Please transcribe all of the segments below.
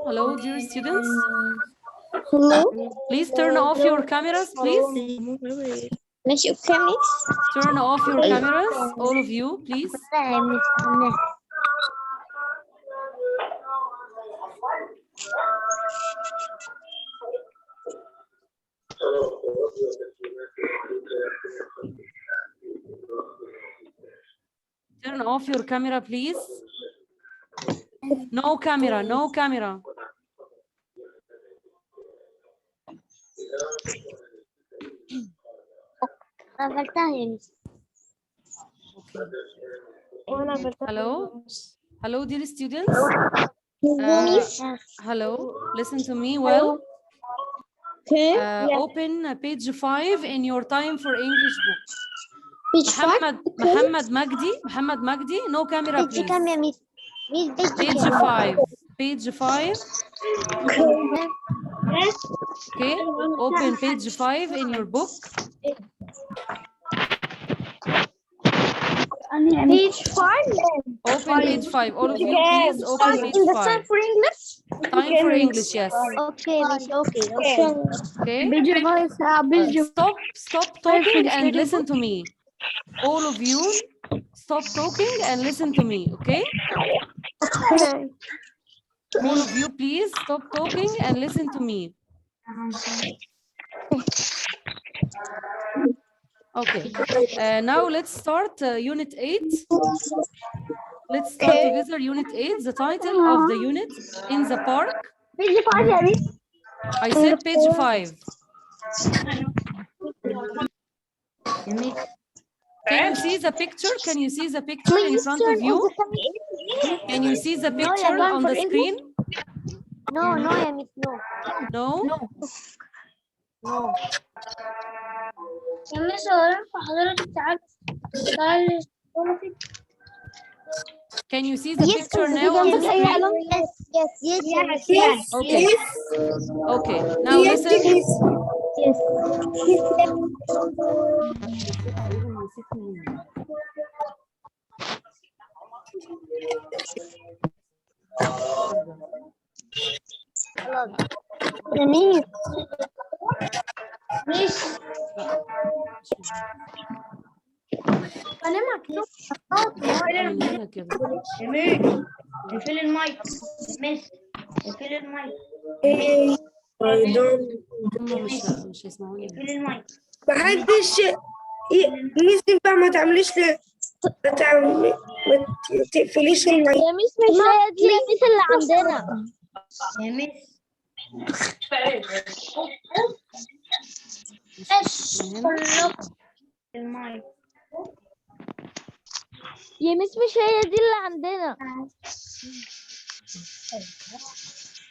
Hello, dear students. Hello. Please turn off your cameras, please. ماشي اوكي ميس. Turn off your cameras, all of you, please. Turn off your camera, please. No camera, no camera. قفلتها يا ميس. Hello, hello, dear students. Hello, listen to me well. Open page 5 in your time for English book. Muhammad Magdi, no camera, please. كام يا ميس؟ Page 5. Page 5. Okay, open page 5 in your book. Page 5. Open page 5. All of you, please open page 5. Time for English? Time for English, yes. Okay, miss. Okay. Okay. Page Stop talking and listen to me. All of you, stop talking and listen to me, okay? All of you, please stop talking and listen to me. Okay. Now let's start Unit 8. Let's start together Unit 8. The title of the unit, In the Park. Page 5 يا ميس. I said page 5. Can you see the picture? Can you see the picture in front of you? Can you see the picture on the screen? No, يا ميس. No? يا ميس حضرتك تعالي. Can you see the picture now on the screen? Yes. Okay. Okay. Now listen. انا مكتوب من هنا كده. اقفل المايك. مس اقفل المايك. هم مش هيسمعوني. اقفل المايك. محدش ينفع ما تعمليش ما تقفليش المايك. يا مس مش هي دي يا مس اللي عندنا. يا مس المايك. يا مس مش هي دي اللي عندنا.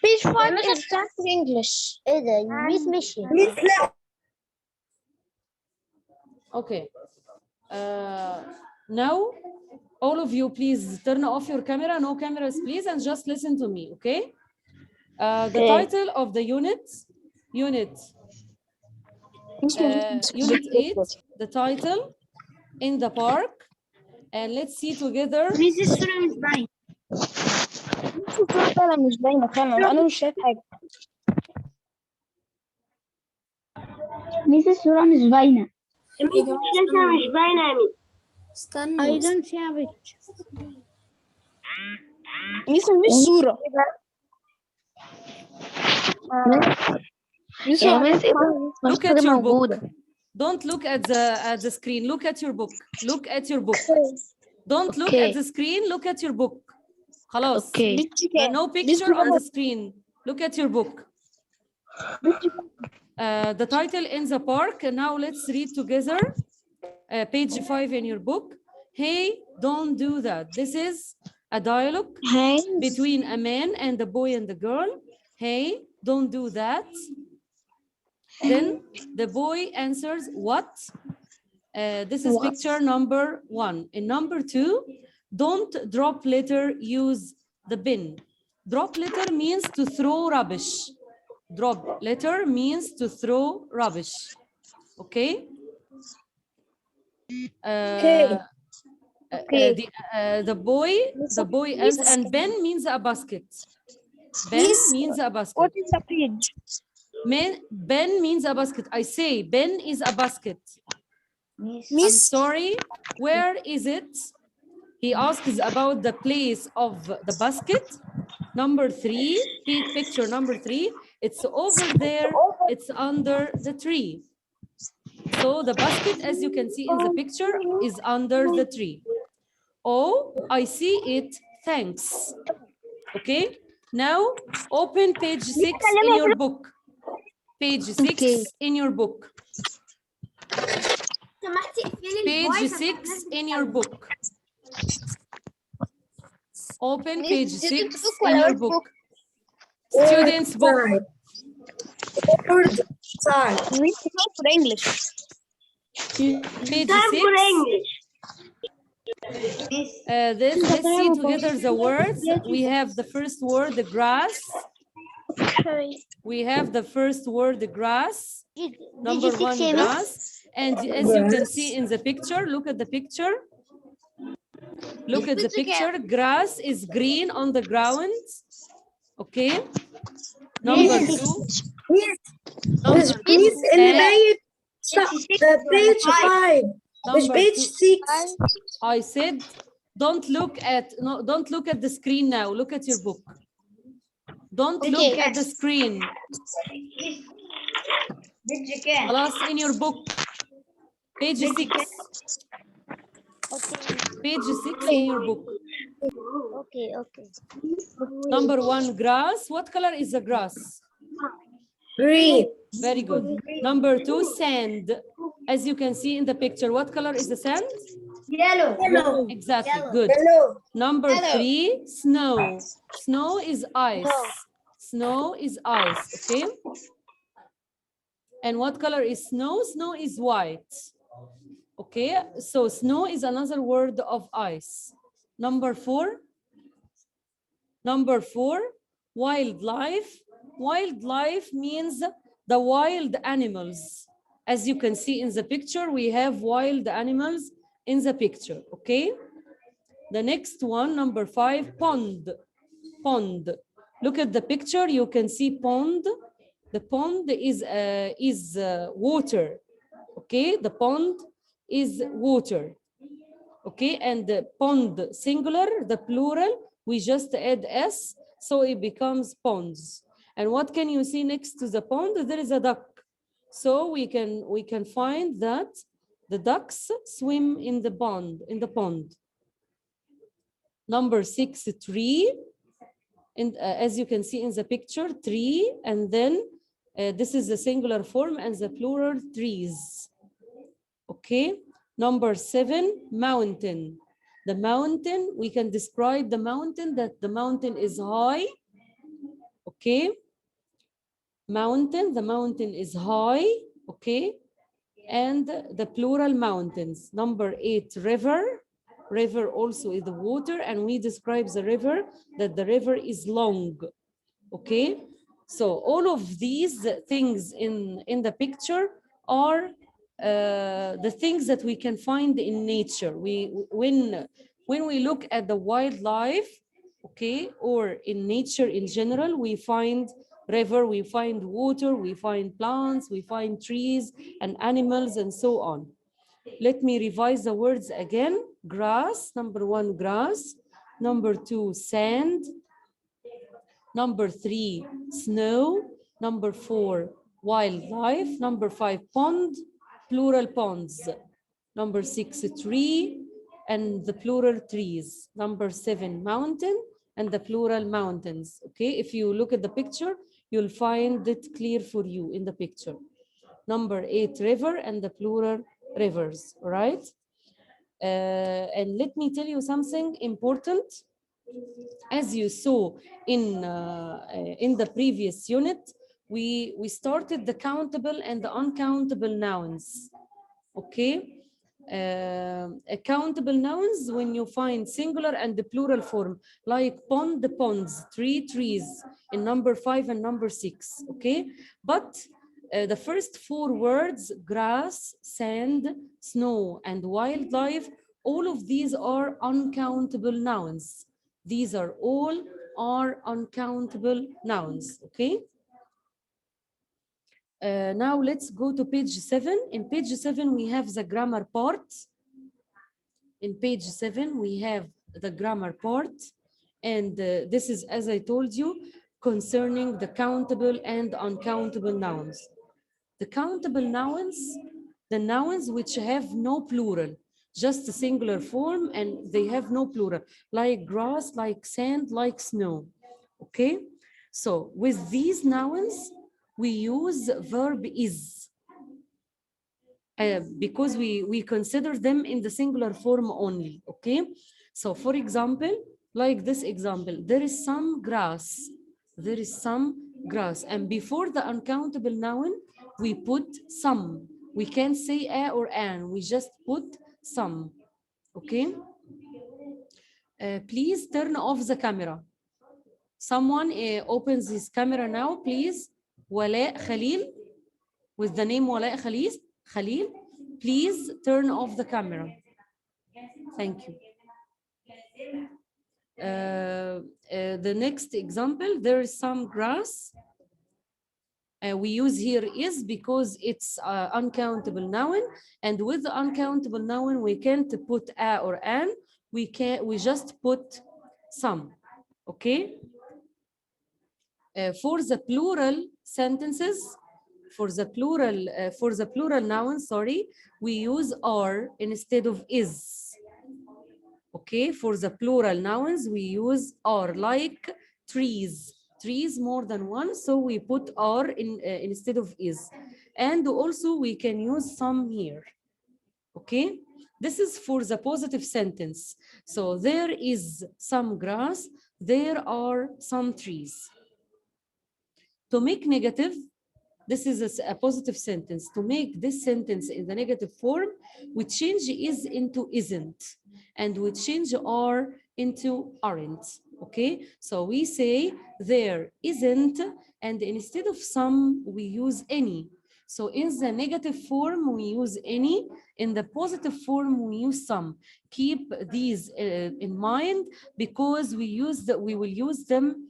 Page 5 is time for English. ايه ده؟ يا مس مشي. Okay. Now, all of you, please turn off your camera. No cameras, please, and just listen to me, okay? The title of the unit, Unit 8, the title, In the Park. And let's see together. ميس الصورة مش باينة. الصورة فعلا مش باينة فعلا. أنا مش شايف حاجة. ميس الصورة مش باينة. الشاشة مش باينة يا ميس. استنى. I don't have it. ميس مفيش صورة. Look at your book. Don't look at the screen. Look at your book. Look at your book. Don't look at the screen. Look at your book. خلاص. No picture on the screen. Look at your book. The title, In the Park. Now let's read together. Page 5 in your book. Hey, don't do that. This is a dialogue between a man and a boy and a girl. Hey, don't do that. Then the boy answers, what? This is picture number 1. In number 2, don't drop litter, use the bin. Drop litter means to throw rubbish. Drop litter means to throw rubbish. Okay? Okay. The boy and Ben means a basket. Ben means a basket. What is the page? Ben means a basket. I say Ben is a basket. I'm Miss. sorry. Where is it? He asks about the place of the basket. Number 3, picture number 3. It's over there. It's under the tree. So the basket, as you can see in the picture, is under the tree. Oh, I see it. Thanks. Okay. Now open page 6 in your book. Page 6 in your book. Page 6 in your book. Open page 6 in your book. Students' book. Word side. We talk for English. Page 6. Let's see together the words. We have the first word, the grass. We have the first word, the grass. Number 1, grass. And as you can see in the picture, look at the picture. Look at the picture. Grass is green on the ground. Okay. Number 2. Please elevate page 5. Page 6. I said don't look at the screen now. Look at your book. Don't look at the screen. خلاص in your book. Page 6. Page 6 in your book. Okay. Number 1, grass. What color is the grass? Green. Very good. Number 2, sand. As you can see in the picture, what color is the sand? Yellow. Exactly. Good. Yellow. Number 3, snow. Snow is ice. Snow is ice. Okay. And what color is snow? Snow is white. Okay. So snow is another word of ice. Number 4. Number 4, wildlife. Wildlife means the wild animals. As you can see in the picture, we have wild animals in the picture, okay? The next one, number 5, pond. Pond. Look at the picture, you can see pond. The pond is water, okay? The pond is water, okay? And the pond singular, the plural, we just add S, so it becomes ponds. And what can you see next to the pond? There is a duck. So we can find that the ducks swim in the pond. Number 6, tree. And as you can see in the picture, tree, and then this is the singular form and the plural, trees. Okay. Number 7, mountain. The mountain, we can describe the mountain that the mountain is high. Okay. Mountain, the mountain is high. Okay. And the plural, mountains. Number 8, river. River also is the water, and we describe the river that the river is long. Okay. So all of these things in the picture are the things that we can find in nature. When we look at the wildlife, okay, or in nature in general, we find river, we find water, we find plants, we find trees and animals and so on. Let me revise the words again. Grass, number 1, grass. Number 2, sand. Number 3, snow. Number 4, wildlife. Number 5, pond, plural, ponds. Number 6, tree, and the plural, trees. Number 7, mountain, and the plural, mountains. Okay, if you look at the picture, you'll find it clear for you in the picture. Number 8, river, and the plural, rivers. All right. And let me tell you something important. As you saw in the previous unit, we started the countable and the uncountable nouns. Okay. Countable nouns, when you find singular and the plural form, like pond, the ponds, tree, trees, in number 5 and number 6. Okay. But The first four words, grass, sand, snow, and wildlife, all of these are uncountable nouns. These are all uncountable nouns, okay? Now let's go to page 7. In page 7, we have the grammar part. In page 7, we have the grammar part. And this is, as I told you, concerning the countable and uncountable nouns. The countable nouns, the nouns which have no plural, just a singular form, and they have no plural, like grass, like sand, like snow. Okay? So with these nouns, we use verb is. Because we consider them in the singular form only, okay? So for example, like this example, there is some grass, there is some grass, and before the uncountable noun, we put some. We can't say a or an, we just put some, okay? Please turn off the camera. Someone opens his camera now, please. Wala Khalil, with the name Wala Khalil, please turn off the camera. Thank you. The next example, there is some grass. We use here is because it's uncountable noun, and with the uncountable noun, we can't put a or an. We just put some. Okay. For the plural sentences, for the plural noun, sorry, we use are instead of is. Okay, for the plural nouns, we use are, like trees. Trees more than one, so we put are in instead of is. And also we can use some here. Okay, this is for the positive sentence. So there is some grass, there are some trees. To make negative, this is a positive sentence. To make this sentence in the negative form, we change is into isn't, and we change are into aren't. Okay, so we say there isn't, and instead of some, we use any. So in the negative form, we use any. In the positive form, we use some. Keep these in mind, because we will use them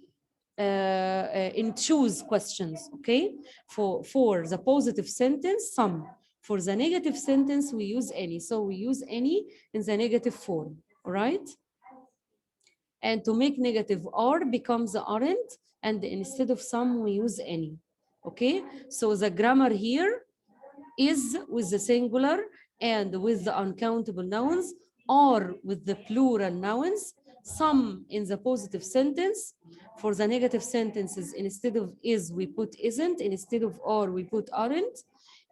in choose questions, okay? For the positive sentence, some. For the negative sentence, we use any. So we use any in the negative form, all right? And to make negative are becomes aren't, and instead of some, we use any, okay? So the grammar here is with the singular and with the uncountable nouns, or with the plural nouns, some in the positive sentence. For the negative sentences, instead of is, we put isn't, instead of are, we put aren't,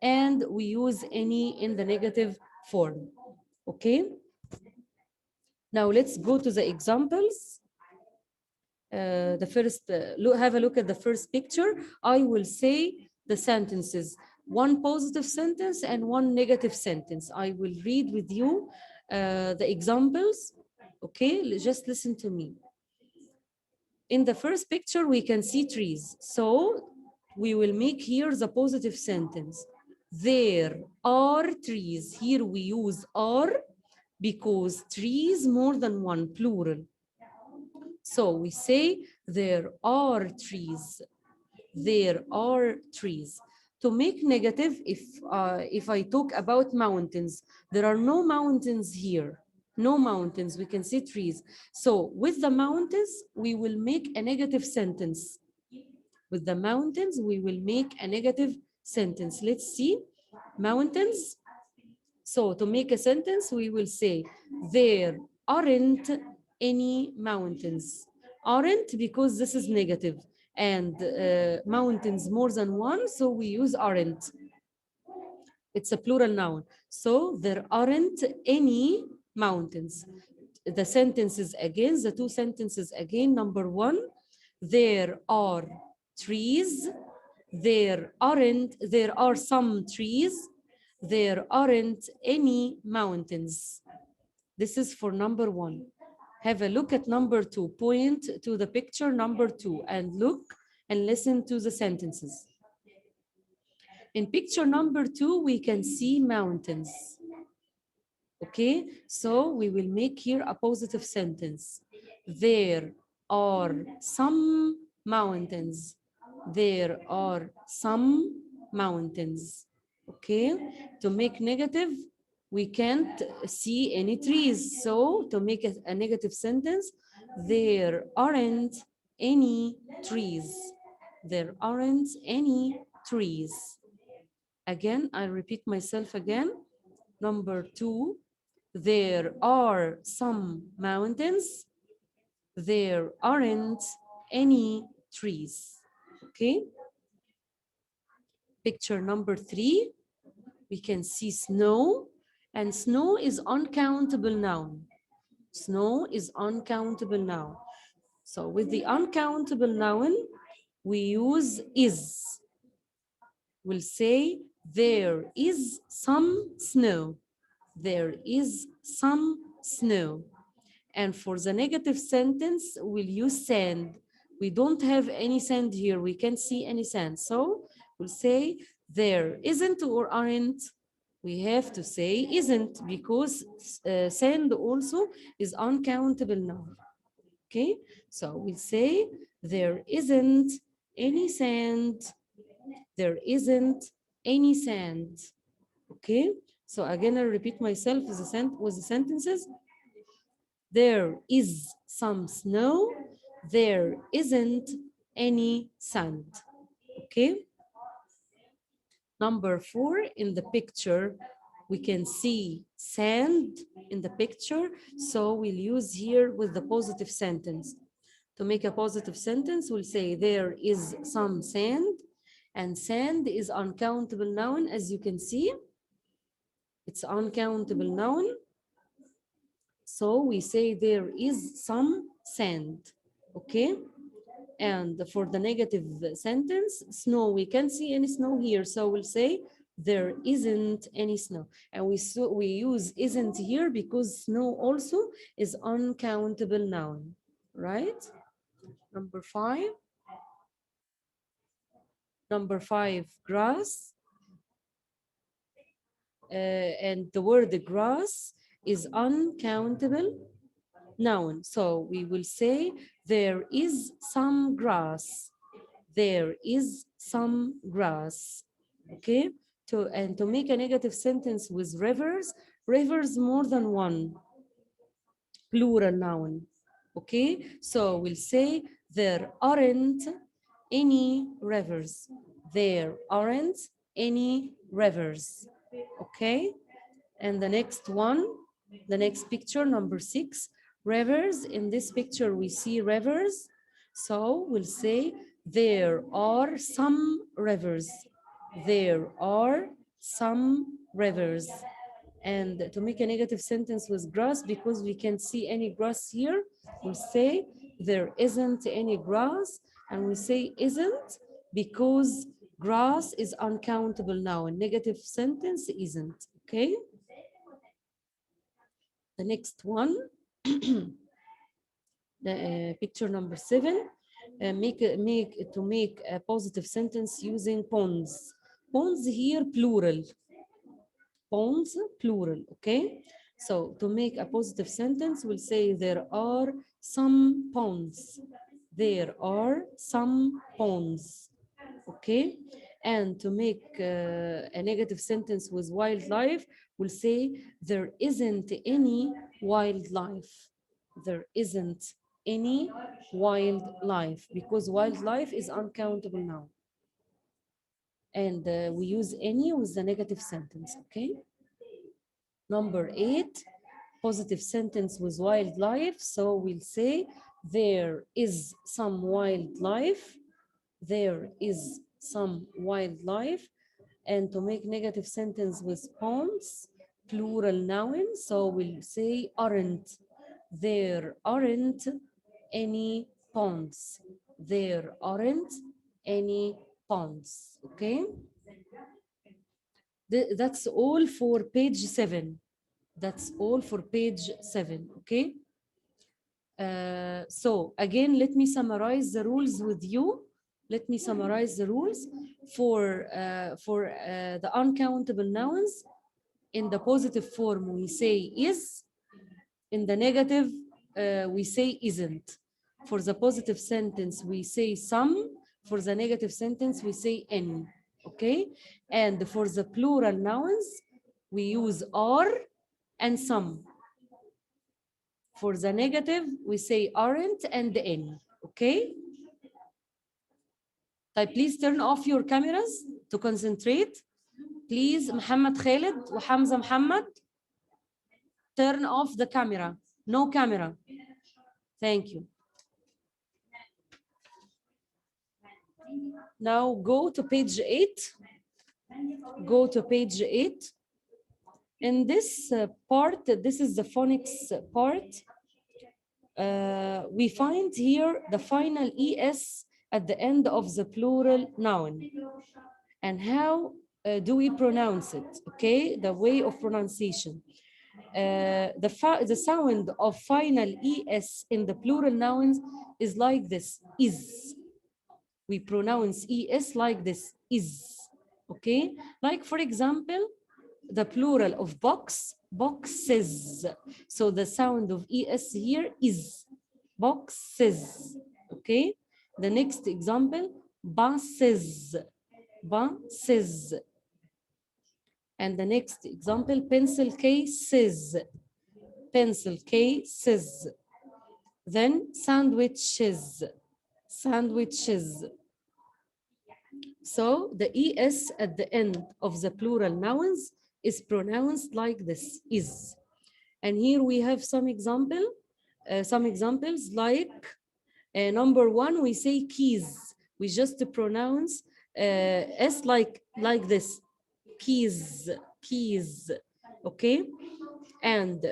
and we use any in the negative form, okay? Now let's go to the examples. The first, have a look at the first picture. I will say the sentences, one positive sentence and one negative sentence. I will read with you the examples, okay? Just listen to me. In the first picture, we can see trees. So we will make here the positive sentence. There are trees. Here we use are because trees more than one, plural. So we say there are trees. There are trees. To make negative, if I talk about mountains, there are no mountains here. No mountains, we can see trees. So with the mountains, we will make a negative sentence. With the mountains, we will make a negative sentence. Let's see, mountains. So to make a sentence, we will say, there aren't any mountains. Aren't because this is negative, and mountains more than one, so we use aren't. It's a plural noun. So there aren't any mountains. The sentences again, the two sentences again. Number one, there are trees. There are some trees. There aren't any mountains. This is for number one. Have a look at number two. Point to the picture number two and look and listen to the sentences. In picture number 2, we can see mountains. Okay, so we will make here a positive sentence. There are some mountains. There are some mountains. Okay, to make negative, we can't see any trees. So to make a negative sentence, there aren't any trees. There aren't any trees. Again, I repeat myself again. Number 2, there are some mountains. There aren't any trees. Okay. Picture number 3, we can see snow, and snow is uncountable noun. Snow is uncountable noun. So with the uncountable noun, we use is. We'll say there is some snow. There is some snow. And for the negative sentence, we'll use sand. We don't have any sand here. We can't see any sand. So we'll say there isn't or aren't. We have to say isn't because sand also is uncountable noun. Okay, so we'll say there isn't any sand. There isn't any sand. Okay, so again, I repeat myself with the sentences. There is some snow. There isn't any sand. Okay. Number 4, in the picture, we can see sand in the picture. So we'll use here with the positive sentence. To make a positive sentence, we'll say there is some sand, and sand is uncountable noun, as you can see. It's uncountable noun. So we say there is some sand, okay? And for the negative sentence, snow, we can't see any snow here. So we'll say there isn't any snow. And we use isn't here because snow also is uncountable noun, right? Number 5. Number 5, grass. And the word grass is uncountable noun. So we will say there is some grass. There is some grass. Okay. To make a negative sentence with rivers, rivers more than one, plural noun. Okay. So we'll say there aren't any rivers. There aren't any rivers. Okay. And the next one, the next picture, number 6, rivers. In this picture, we see rivers. So we'll say there are some rivers. There are some rivers. And to make a negative sentence with grass, because we can't see any grass here, we'll say there isn't any grass. And we say isn't because grass is uncountable now. A negative sentence isn't, okay? The next one, picture number 7, to make a positive sentence using ponds. Ponds here, plural. Ponds, plural, okay? So to make a positive sentence, we'll say there are some ponds. There are some ponds, okay? And to make a negative sentence with wildlife, we'll say there isn't any wildlife. There isn't any wildlife because wildlife is uncountable now. And we use any with the negative sentence, okay? Number 8, positive sentence with wildlife. So we'll say there is some wildlife. There is some wildlife. And to make negative sentence with ponds, plural noun. So we'll say aren't. There aren't any ponds. There aren't any ponds. Okay. That's all for page 7. That's all for page 7. Okay. So again, let me summarize the rules with you. let me summarize the rules for the uncountable nouns. In the positive form, we say is. In the negative, we say isn't. For the positive sentence, we say some. For the negative sentence, we say any. Okay? And for the plural nouns, we use are and some. For the negative, we say aren't and any. Okay? Please turn off your cameras to concentrate. Please, Muhammad Khalid and Hamza Muhammad, turn off the camera. No camera. Thank you. Now go to page 8. Go to page 8. In this part, this is the phonics part. We find here the final ES at the end of the plural noun. And how do we pronounce it? Okay, the way of pronunciation. The sound of final ES in the plural nouns is like this, is. We pronounce ES like this, is. Okay, like for example, the plural of box, boxes. So the sound of ES here is boxes. Okay, the next example, buses, buses. And the next example, pencil cases, pencil cases. Then sandwiches, sandwiches. So the ES at the end of the plural nouns is pronounced like this, is. And here we have some examples like number 1, we say keys. We just pronounce S like this, keys, keys, okay? And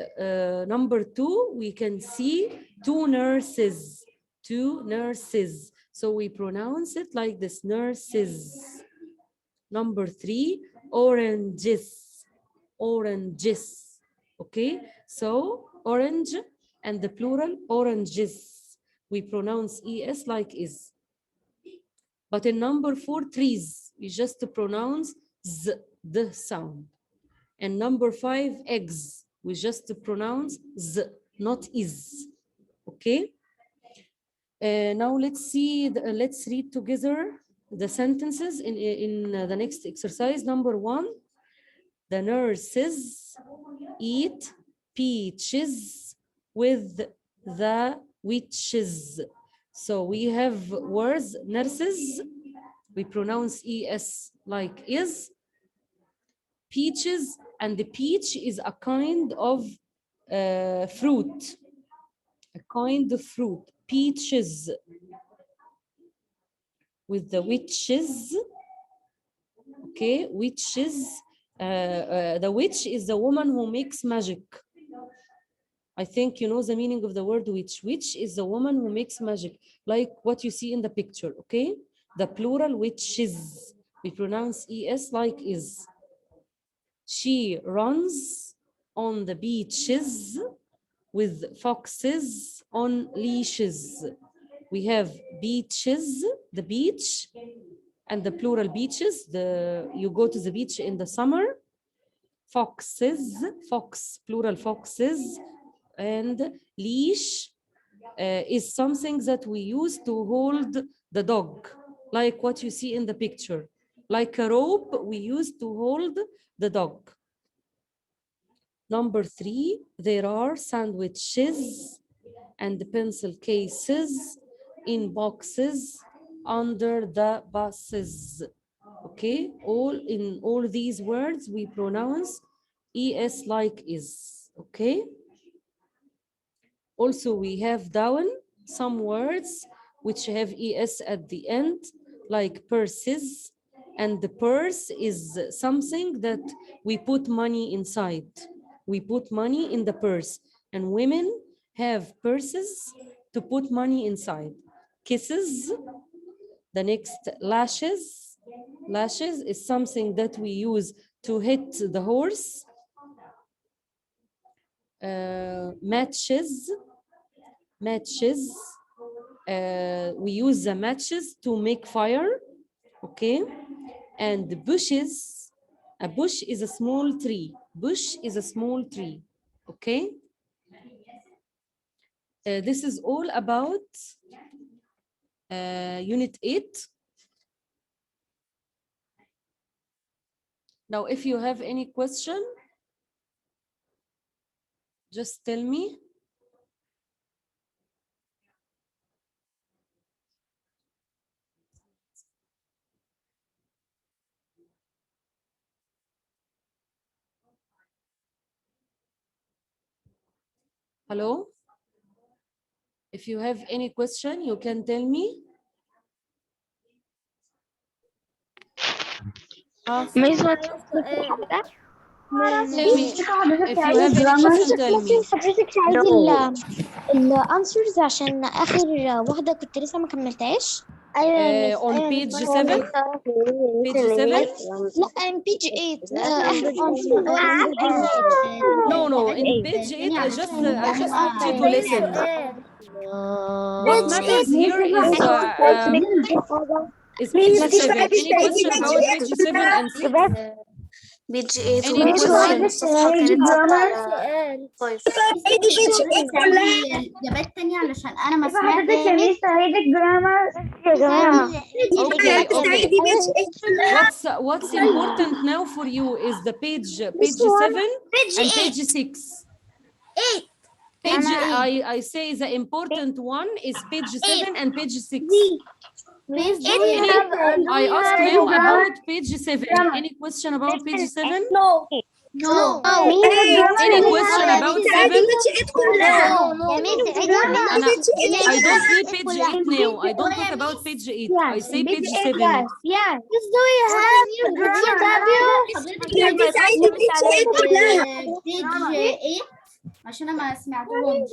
number 2, we can see two nurses, two nurses. So we pronounce it like this, nurses. Number 3, oranges, oranges, okay? So orange and the plural, oranges. We pronounce ES like is. But in number 4, trees, we just pronounce Z, the sound. And number 5, eggs, we just pronounce Z, not is, okay? Now let's see, let's read together the sentences in the next exercise. Number 1, the nurses eat peaches with the witches. So we have words, nurses, we pronounce ES like is. Peaches, and the peach is a kind of fruit, a kind of fruit, peaches. With the witches, okay, witches, the witch is the woman who makes magic. I think you know the meaning of the word witch. Witch is the woman who makes magic, like what you see in the picture, okay? The plural, witches, we pronounce ES like is. She runs on the beaches with foxes on leashes. We have beaches, the beach, and the plural beaches. You go to the beach in the summer. Foxes, fox, plural foxes, and leash is something that we use to hold the dog, like what you see in the picture. Like a rope we use to hold the dog. Number 3, there are sandwiches and pencil cases in boxes under the buses. Okay, in all these words we pronounce ES like is, okay? Also we have down some words which have ES at the end, like purses, and the purse is something that we put money inside. We put money in the purse, and women have purses to put money inside. Kisses, the next, lashes. Lashes is something that we use to hit the horse. Matches, matches. We use the matches to make fire, okay? And the bushes, a bush is a small tree. Bush is a small tree, okay? This is all about Unit 8. Now, if you have any question, just tell me. Hello? If you have any question, you can tell me. ميس Tell me. If you have any question, tell me. حضرتك عايزة الانسرز عشان اخر واحدة كنت لسه ما كملتهاش. On page 7. Page 7. لا page 8 اخر answer. No, in page 8, I just want you to listen. What matters here is page 7. Any question about page 7 and 6? page 8 Any question? إجابات تانية علشان أنا ما سمعتش. Okay. What's important now for you is the page 7 and page 6. 8. I say the important one is page 7 and page 6. I asked him about page 7. Any question about page 7? No. Any question about 7? I don't say page 8 now. I don't talk about page 8. I say page 7. عشان أنا ما سمعتهمش.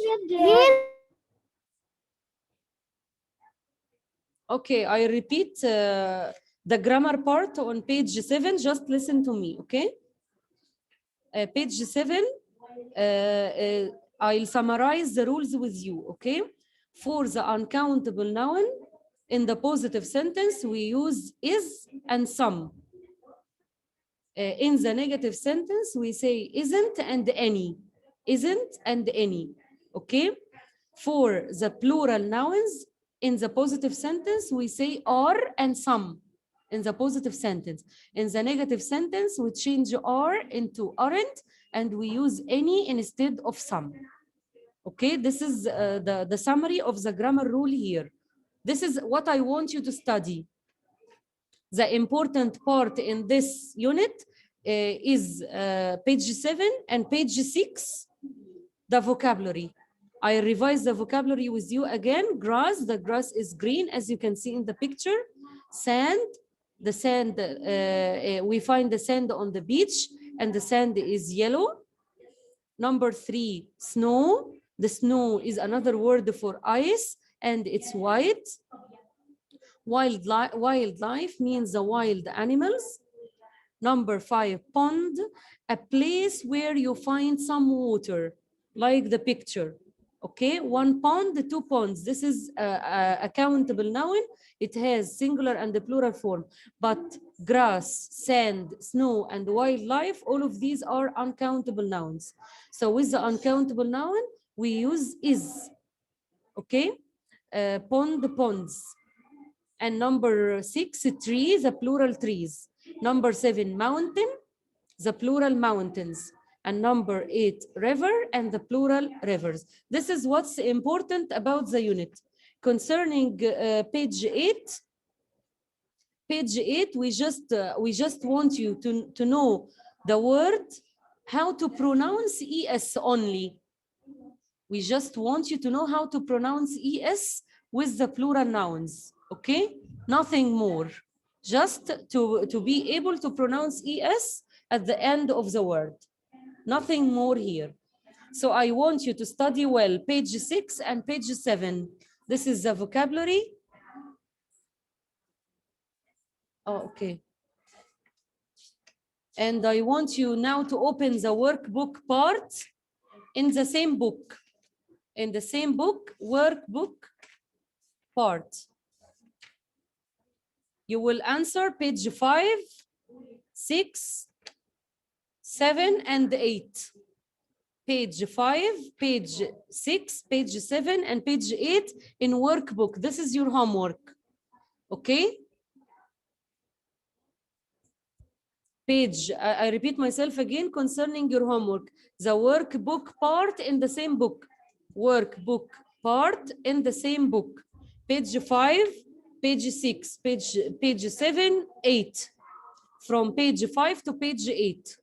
Okay, I repeat the grammar part on page 7. Just listen to me, okay? Page 7, I'll summarize the rules with you, okay? For the uncountable noun, in the positive sentence, we use is and some. In the negative sentence, we say isn't and any. Isn't and any, okay? For the plural nouns, in the positive sentence, we say are and some in the positive sentence. In the negative sentence, we change are into aren't and we use any instead of some. Okay, this is the summary of the grammar rule here. This is what I want you to study. The important part in this unit is page 7 and page 6, the vocabulary. I revise the vocabulary with you again. Grass, the grass is green, as you can see in the picture. Sand, the sand, we find the sand on the beach and the sand is yellow. Number 3, snow. The snow is another word for ice and it's white. Wildlife means the wild animals. Number 5, pond, a place where you find some water, like the picture. Okay, 1 pond, 2 ponds. This is a countable noun. It has singular and the plural form. But grass, sand, snow, and wildlife, all of these are uncountable nouns. So with the uncountable noun, we use is. Okay, pond, ponds. And number 6, trees, the plural trees. Number 7, mountain, the plural mountains. And number 8, river and the plural rivers. This is what's important about the unit. Concerning page 8, we just want you to know the word, how to pronounce es only. We just want you to know how to pronounce es with the plural nouns, okay? Nothing more. Just to be able to pronounce es at the end of the word. Nothing more here. So I want you to study well page 6 and page 7. This is the vocabulary. Oh, okay. And I want you now to open the workbook part in the same book. In the same book, workbook part. You will answer page 5, 6, 7, and 8. Page 5, page 6, page 7, and page 8 in workbook. This is your homework. Okay? Page, I repeat myself again concerning your homework. The workbook part in the same book. Workbook part in the same book. Page 5, page 6, page 7, 8. From page 5 to page 8.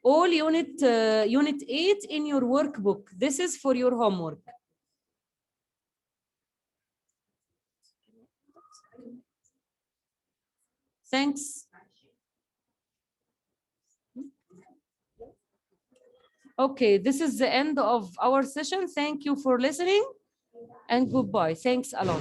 All unit 8 in your workbook. This is for your homework. Thanks. Okay, this is the end of our session. Thank you for listening and goodbye. Thanks a lot.